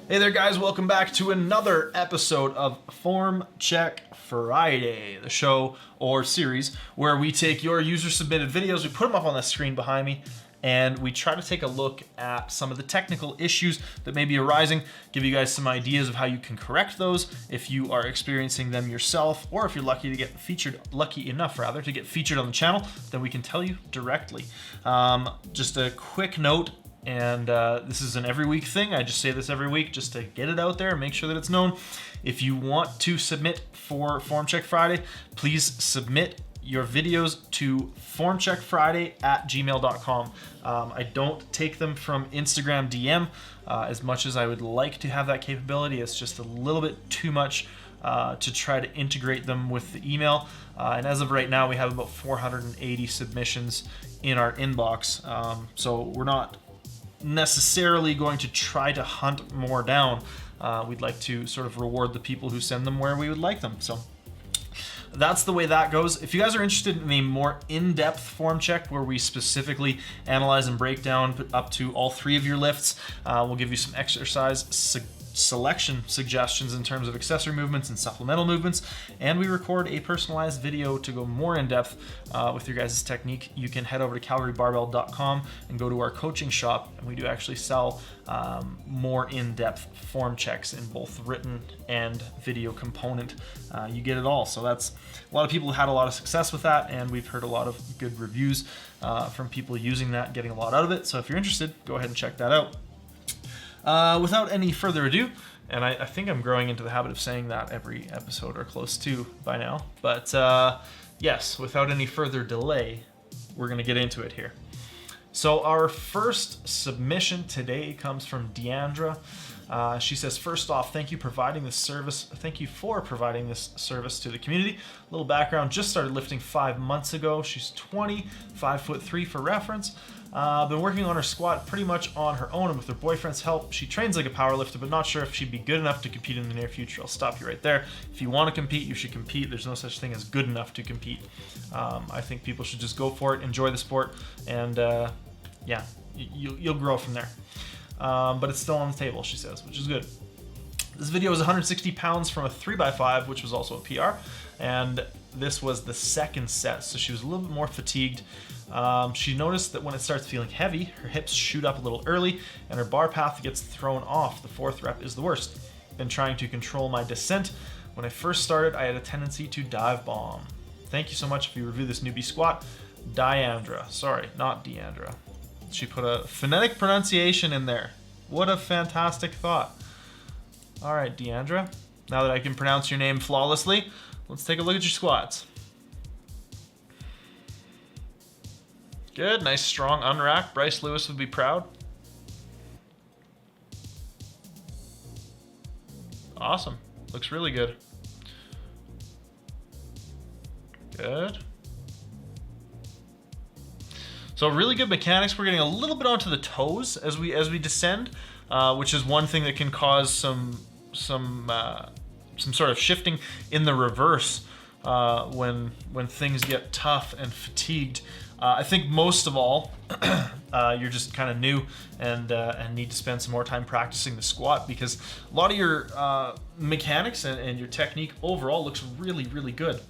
Hey there guys, welcome back to another episode of Form Check Friday, the show or series where we take your user submitted videos, we put them up on the screen behind me, and we try to take a look at some of the technical issues that may be arising, give you guys some ideas of how you can correct those if you are experiencing them yourself, or if you're lucky enough to get featured on the channel, then we can tell you directly. Just a quick note, and this is an every week thing. I just say this every week just to get it out there and make sure that it's known. If you want to submit for Form Check Friday, please submit your videos to formcheckfriday@gmail.com. I don't take them from Instagram DM as much as I would like to have that capability. It's just a little bit too much to try to integrate them with the email. And as of right now, we have about 480 submissions in our inbox. So we're not necessarily going to try to hunt more down. We'd like to sort of reward the people who send them where we would like them. So that's the way that goes. If you guys are interested in a more in-depth form check where we specifically analyze and break down up to all three of your lifts, we'll give you some exercise selection suggestions in terms of accessory movements and supplemental movements, and we record a personalized video to go more in depth with your guys' technique. You can head over to calgarybarbell.com and go to our coaching shop, and we do actually sell more in-depth form checks in both written and video component. You get it all. So that's a lot of people had a lot of success with that, and we've heard a lot of good reviews from people using that, getting a lot out of it. So if you're interested, go ahead and check that out. Without any further ado, and I think I'm growing into the habit of saying that every episode or close to by now, but yes, without any further delay, we're going to get into it here. So our first submission today comes from Deandra. She says, first off, thank you for providing this service to the community. A little background, just started lifting 5 months ago. She's 20, 5'3" for reference. Been working on her squat pretty much on her own and with her boyfriend's help. She trains like a powerlifter, but not sure if she'd be good enough to compete in the near future. I'll stop you right there. If you want to compete, you should compete. There's no such thing as good enough to compete. I think people should just go for it, enjoy the sport, and yeah, you'll grow from there. But it's still on the table, she says, which is good. This video is 160 pounds from a 3x5, which was also a PR, and this was the second set, so she was a little bit more fatigued. She noticed that when it starts feeling heavy, her hips shoot up a little early, and her bar path gets thrown off. The fourth rep is the worst. Been trying to control my descent. When I first started, I had a tendency to dive bomb. Thank you so much if you review this newbie squat. Deandra. Sorry, not Deandra. She put a phonetic pronunciation in there. What a fantastic thought. All right, Deandra. Now that I can pronounce your name flawlessly, let's take a look at your squats. Good, nice strong unrack. Bryce Lewis would be proud. Awesome, looks really good. Good. So really good mechanics. We're getting a little bit onto the toes as we descend, which is one thing that can cause some sort of shifting in the reverse when things get tough and fatigued. I think most of all, you're just kind of new and need to spend some more time practicing the squat, because a lot of your mechanics and your technique overall looks really, really good.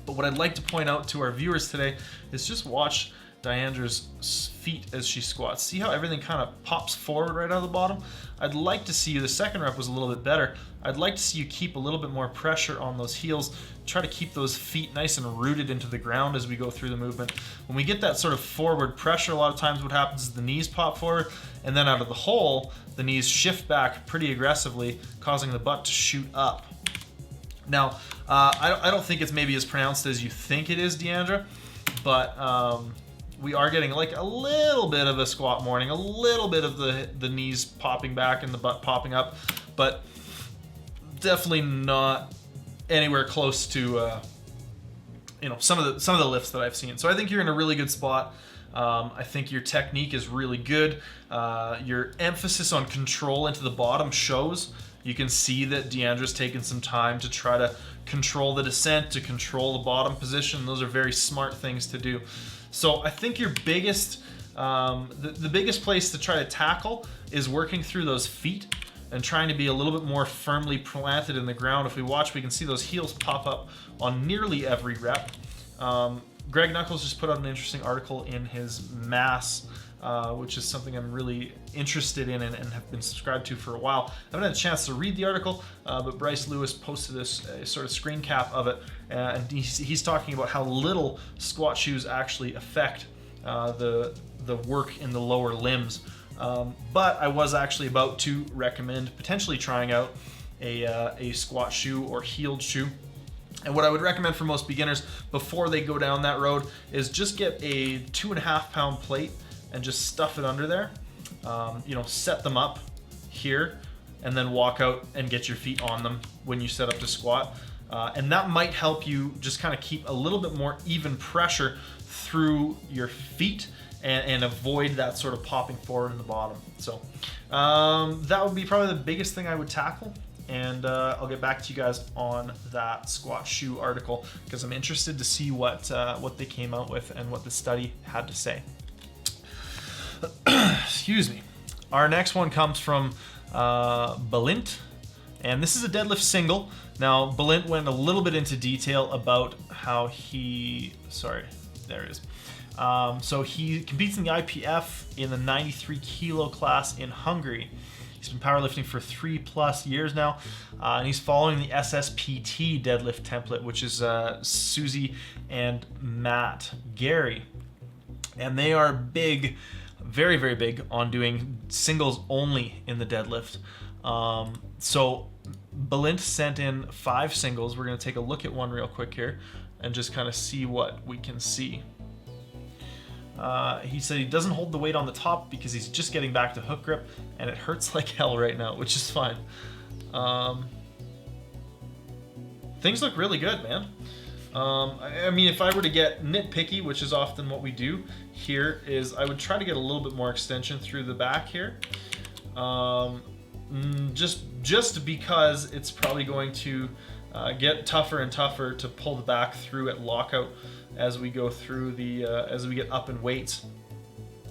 But what I'd like to point out to our viewers today is just watch Deandra's feet as she squats. See how everything kind of pops forward right out of the bottom? I'd like to see you, the second rep was a little bit better. I'd like to see you keep a little bit more pressure on those heels. Try to keep those feet nice and rooted into the ground as we go through the movement. When we get that sort of forward pressure, a lot of times what happens is the knees pop forward, and then out of the hole, the knees shift back pretty aggressively, causing the butt to shoot up. Now, I don't think it's maybe as pronounced as you think it is, Deandra, but we are getting like a little bit of a squat morning, a little bit of the knees popping back and the butt popping up, but definitely not anywhere close to some of the lifts that I've seen. So I think you're in a really good spot. I think your technique is really good. Your emphasis on control into the bottom shows. You can see that Deandra's taken some time to try to control the descent, to control the bottom position. Those are very smart things to do. So I think your biggest, the biggest place to try to tackle is working through those feet and trying to be a little bit more firmly planted in the ground. If we watch, we can see those heels pop up on nearly every rep. Greg Nuckols just put out an interesting article in his Mass, which is something I'm really interested in and have been subscribed to for a while. I haven't had a chance to read the article, but Bryce Lewis posted this sort of screen cap of it, and he's talking about how little squat shoes actually affect the work in the lower limbs. But I was actually about to recommend potentially trying out a squat shoe or heeled shoe. And what I would recommend for most beginners before they go down that road is just get a 2.5 pound plate and just stuff it under there. Set them up here and then walk out and get your feet on them when you set up to squat. And that might help you just kind of keep a little bit more even pressure through your feet and avoid that sort of popping forward in the bottom. So that would be probably the biggest thing I would tackle. And I'll get back to you guys on that squat shoe article because I'm interested to see what they came out with and what the study had to say. Excuse me. Our next one comes from Balint, and this is a deadlift single. Now, Balint went a little bit into detail about how there it is. So he competes in the IPF in the 93 kilo class in Hungary. He's been powerlifting for 3+ years now, and he's following the SSPT deadlift template, which is Susie and Matt Gary. And they are big, very, very big on doing singles only in the deadlift. So Balint sent in 5 singles. We're going to take a look at one real quick here and just kind of see what we can see. He said he doesn't hold the weight on the top because he's just getting back to hook grip and it hurts like hell right now, which is fine. Things look really good, man. I mean, if I were to get nitpicky, which is often what we do here, is I would try to get a little bit more extension through the back here. Just because it's probably going to get tougher and tougher to pull the back through at lockout as we go through the as we get up in weights.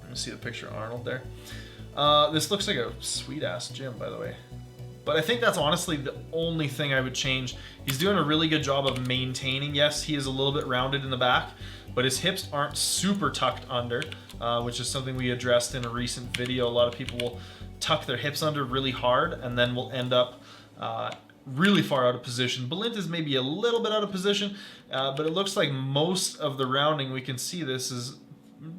Let me see the picture of Arnold there. This looks like a sweet ass gym, by the way. But I think that's honestly the only thing I would change. He's doing a really good job of maintaining. Yes, he is a little bit rounded in the back, but his hips aren't super tucked under, which is something we addressed in a recent video. A lot of people will tuck their hips under really hard and then will end up really far out of position. Balint is maybe a little bit out of position, but it looks like most of the rounding, we can see this is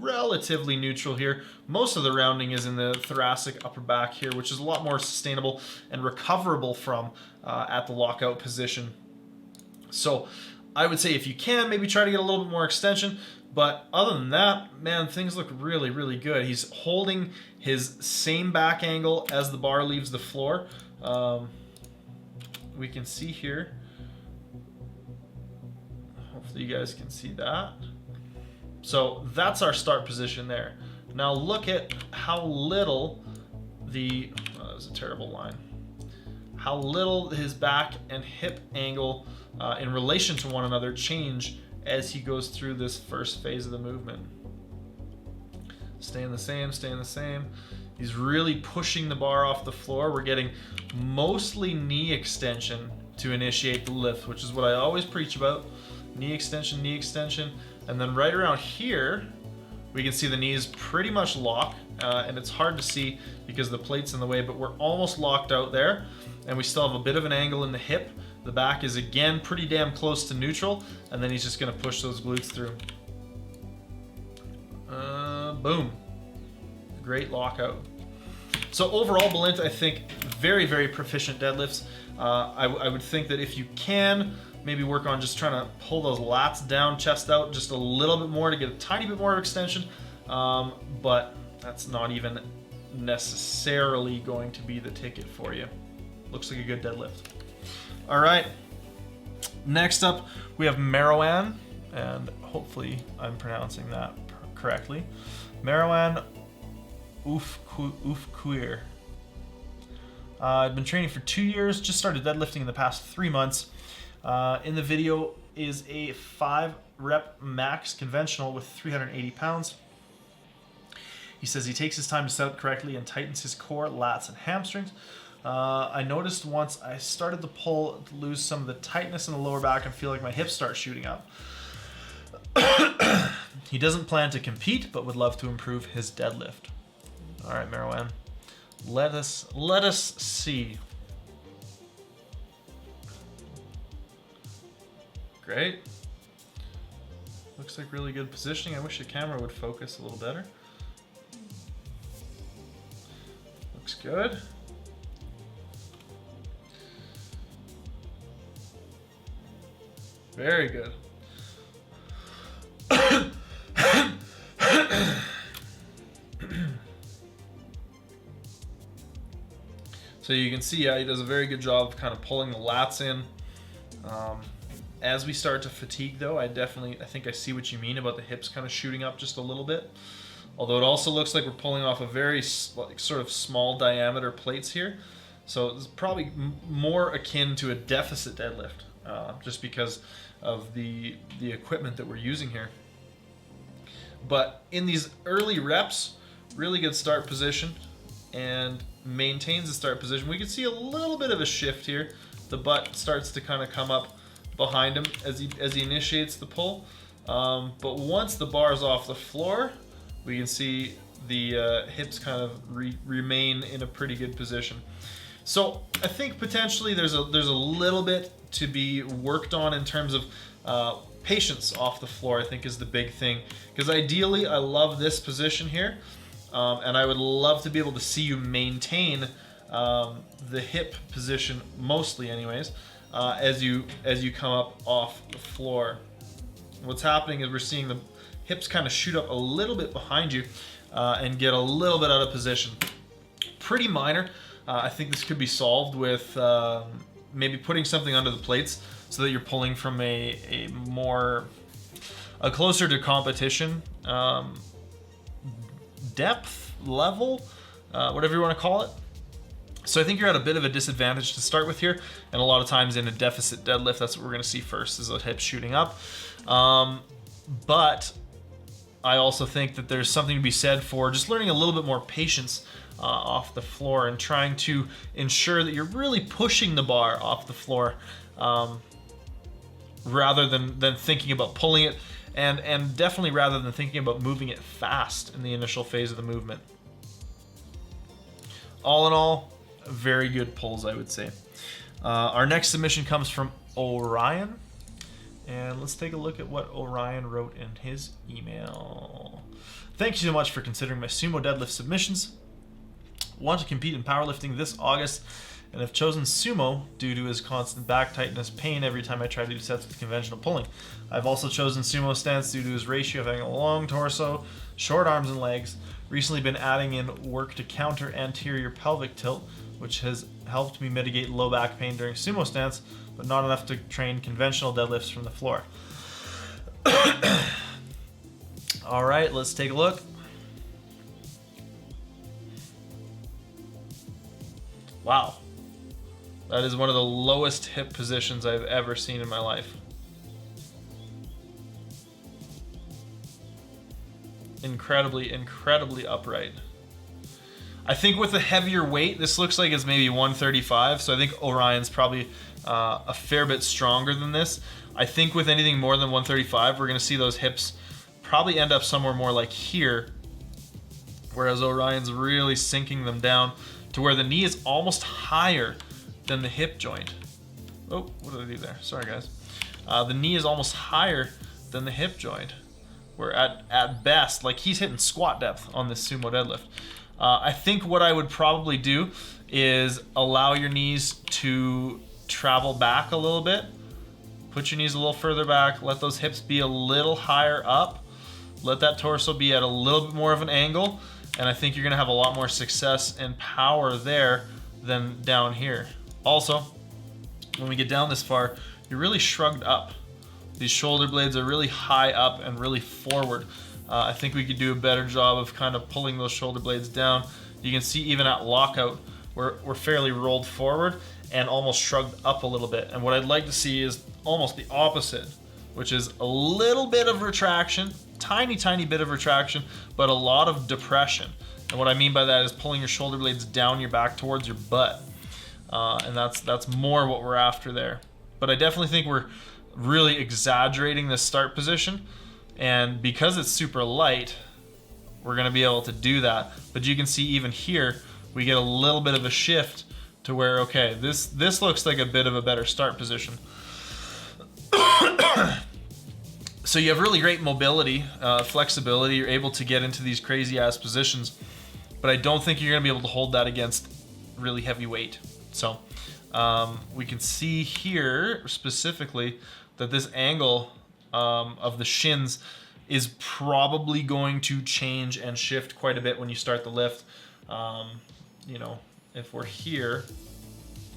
relatively neutral here. Most of the rounding is in the thoracic upper back here, which is a lot more sustainable and recoverable from at the lockout position. So I would say if you can, maybe try to get a little bit more extension. But other than that, man, things look really, really good. He's holding his same back angle as the bar leaves the floor. We can see here. Hopefully you guys can see that. So that's our start position there. Now look at how little that was a terrible line. How little his back and hip angle in relation to one another change as he goes through this first phase of the movement. Staying the same, staying the same. He's really pushing the bar off the floor. We're getting mostly knee extension to initiate the lift, which is what I always preach about. Knee extension, and then right around here, we can see the knees pretty much lock, and it's hard to see because the plate's in the way, but we're almost locked out there, and we still have a bit of an angle in the hip. The back is again pretty damn close to neutral, and then he's just gonna push those glutes through. Boom. Great lockout. So overall, Balint, I think, very, very proficient deadlifts. I would think that if you can, maybe work on just trying to pull those lats down, chest out just a little bit more to get a tiny bit more of extension. But that's not even necessarily going to be the ticket for you. Looks like a good deadlift. All right. Next up, we have Marwan. and hopefully I'm pronouncing that correctly. Marwan Ufkuir. I've been training for 2 years, just started deadlifting in the past 3 months. In the video is a 5 rep max conventional with 380 pounds. He says he takes his time to set up correctly and tightens his core, lats, and hamstrings. I noticed once I started to pull to lose some of the tightness in the lower back and feel like my hips start shooting up. He doesn't plan to compete, but would love to improve his deadlift. All right, Marwan, let us see. Great. Looks like really good positioning. I wish the camera would focus a little better. Looks good. Very good. So you can see, yeah, he does a very good job of kind of pulling the lats in. As we start to fatigue, though, I think I see what you mean about the hips kind of shooting up just a little bit. Although it also looks like we're pulling off a very sort of small diameter plates here. So it's probably more akin to a deficit deadlift, just because of the equipment that we're using here. But in these early reps, really good start position and maintains the start position. We can see a little bit of a shift here. The butt starts to kind of come up behind him as he initiates the pull. But once the bar is off the floor, we can see the hips kind of remain in a pretty good position. So I think potentially there's a little bit to be worked on in terms of patience off the floor, I think is the big thing. Because ideally, I love this position here. And I would love to be able to see you maintain the hip position, mostly anyways, as you come up off the floor. What's happening is we're seeing the hips kind of shoot up a little bit behind you and get a little bit out of position. Pretty minor. I think this could be solved with maybe putting something under the plates so that you're pulling from a closer to competition depth level, whatever you want to call it. So I think you're at a bit of a disadvantage to start with here, and a lot of times in a deficit deadlift, that's what we're going to see first, is the hips shooting up. But I also think that there's something to be said for just learning a little bit more patience off the floor and trying to ensure that you're really pushing the bar off the floor rather than thinking about pulling it, and definitely rather than thinking about moving it fast in the initial phase of the movement. All in all, very good pulls, I would say. Our next submission comes from Orion. And let's take a look at what Orion wrote in his email. Thank you so much for considering my sumo deadlift submissions. Want to compete in powerlifting this August and have chosen sumo due to his constant back tightness pain every time I try to do sets with conventional pulling. I've also chosen sumo stance due to his ratio of having a long torso, short arms and legs. Recently been adding in work to counter anterior pelvic tilt, which has helped me mitigate low back pain during sumo stance, but not enough to train conventional deadlifts from the floor. All right, let's take a look. Wow. That is one of the lowest hip positions I've ever seen in my life. Incredibly, incredibly upright. I think with a heavier weight, this looks like it's maybe 135, so I think Orion's probably a fair bit stronger than this. I think with anything more than 135, we're going to see those hips probably end up somewhere more like here, whereas Orion's really sinking them down to where the knee is almost higher than the hip joint. Oh, what did I do there? Sorry, guys. The knee is almost higher than the hip joint, where at best, like he's hitting squat depth on this sumo deadlift. I think what I would probably do is allow your knees to travel back a little bit. Put your knees a little further back. Let those hips be a little higher up. Let that torso be at a little bit more of an angle. And I think you're going to have a lot more success and power there than down here. Also, when we get down this far, you're really shrugged up. These shoulder blades are really high up and really forward. I think we could do a better job of kind of pulling those shoulder blades down. You can see even at lockout, we're fairly rolled forward and almost shrugged up a little bit. And what I'd like to see is almost the opposite, which is a little bit of retraction, tiny bit of retraction, but a lot of depression. And what I mean by that is pulling your shoulder blades down your back towards your butt. And that's more what we're after there. But I definitely think we're really exaggerating this start position. And because it's super light, we're gonna be able to do that. But you can see even here, we get a little bit of a shift to where, okay, this looks like a bit of a better start position. So you have really great mobility, flexibility. You're able to get into these crazy ass positions, but I don't think you're gonna be able to hold that against really heavy weight. So we can see here specifically that this angle of the shins is probably going to change and shift quite a bit when you start the lift. You know, if we're here,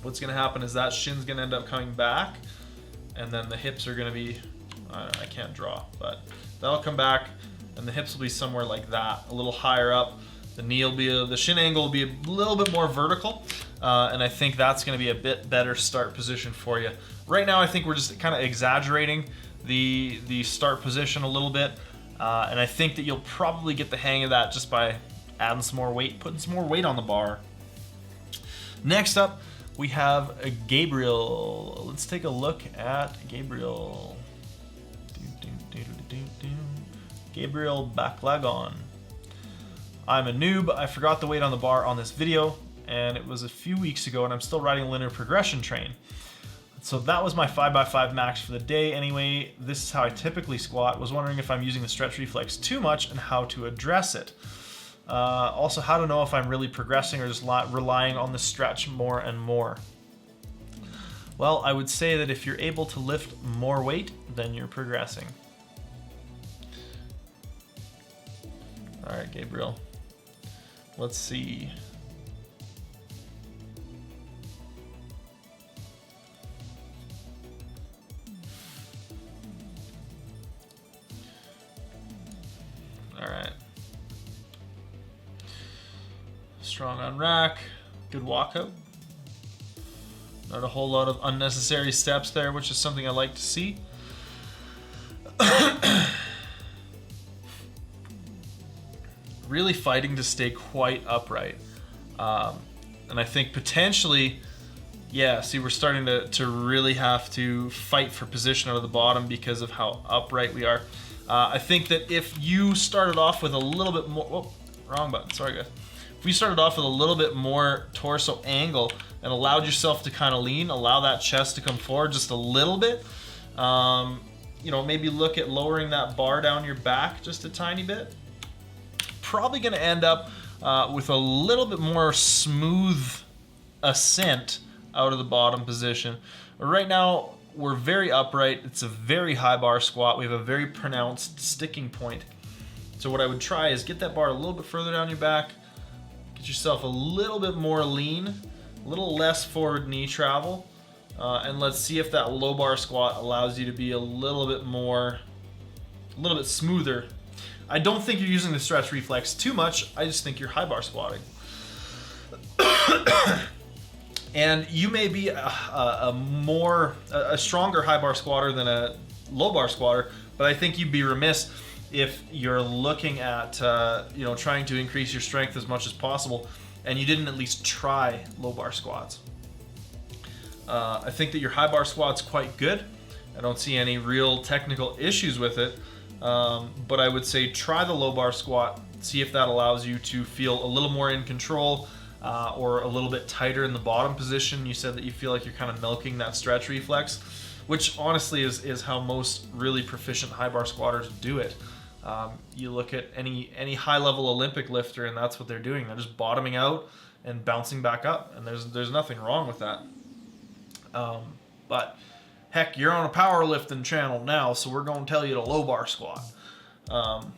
what's gonna happen is that shin's gonna end up coming back, and then the hips are gonna be, I can't draw, but that'll come back, and the hips will be somewhere like that, a little higher up. The knee will be, the shin angle will be a little bit more vertical, and I think that's gonna be a bit better start position for you. Right now, I think we're just kind of exaggerating the start position a little bit, and I think that you'll probably get the hang of that just by adding some more weight, putting some more weight on the bar. Next up, we have Gabriel. Let's take a look at Gabriel. Gabriel back leg on. I'm a noob. I forgot the weight on the bar on this video, and it was a few weeks ago, and I'm still riding a linear progression train. So that was my 5x5 max for the day anyway. This is how I typically squat. Was wondering if I'm using the stretch reflex too much and how to address it. Also, how to know if I'm really progressing or just relying on the stretch more and more. Well, I would say that if you're able to lift more weight, then you're progressing. All right, Gabriel. Let's see. All right. Strong on rack, good walkout. Not a whole lot of unnecessary steps there, which is something I like to see. Really fighting to stay quite upright. And I think potentially, yeah, see, we're starting to really have to fight for position out of the bottom because of how upright we are. I think that if you started off with a little bit more, whoa, wrong button, sorry guys. If we started off with a little bit more torso angle and allowed yourself to kind of lean, allow that chest to come forward just a little bit, you know, maybe look at lowering that bar down your back just a tiny bit. Probably gonna end up with a little bit more smooth ascent out of the bottom position. But right now, we're very upright. It's a very high bar squat. We have a very pronounced sticking point. So what I would try is get that bar a little bit further down your back, get yourself a little bit more lean, a little less forward knee travel, and let's see if that low bar squat allows you to be a little bit smoother. I don't think you're using the stretch reflex too much. I just think you're high bar squatting. And you may be a stronger high bar squatter than a low bar squatter, but I think you'd be remiss if you're looking at you know, trying to increase your strength as much as possible and you didn't at least try low bar squats. I think that your high bar squat's quite good. I don't see any real technical issues with it, but I would say try the low bar squat, see if that allows you to feel a little more in control, or a little bit tighter in the bottom position. You said that you feel like you're kind of milking that stretch reflex, which honestly is how most really proficient high bar squatters do it. You look at any high level Olympic lifter and that's what they're doing. They're just bottoming out and bouncing back up, and there's nothing wrong with that. But heck, you're on a powerlifting channel now, so we're going to tell you to low bar squat.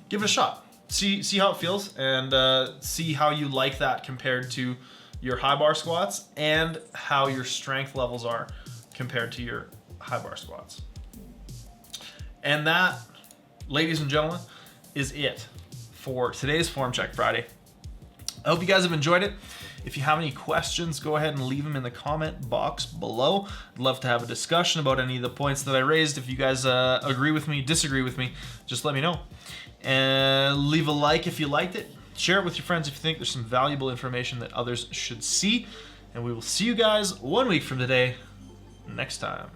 Give it a shot. See how it feels, and see how you like that compared to your high bar squats, and how your strength levels are compared to your high bar squats. And that, ladies and gentlemen, is it for today's Form Check Friday. I hope you guys have enjoyed it. If you have any questions, go ahead and leave them in the comment box below. I'd love to have a discussion about any of the points that I raised. If you guys agree with me, disagree with me, just let me know. And leave a like if you liked it. Share it with your friends if you think there's some valuable information that others should see. And we will see you guys 1 week from today, next time.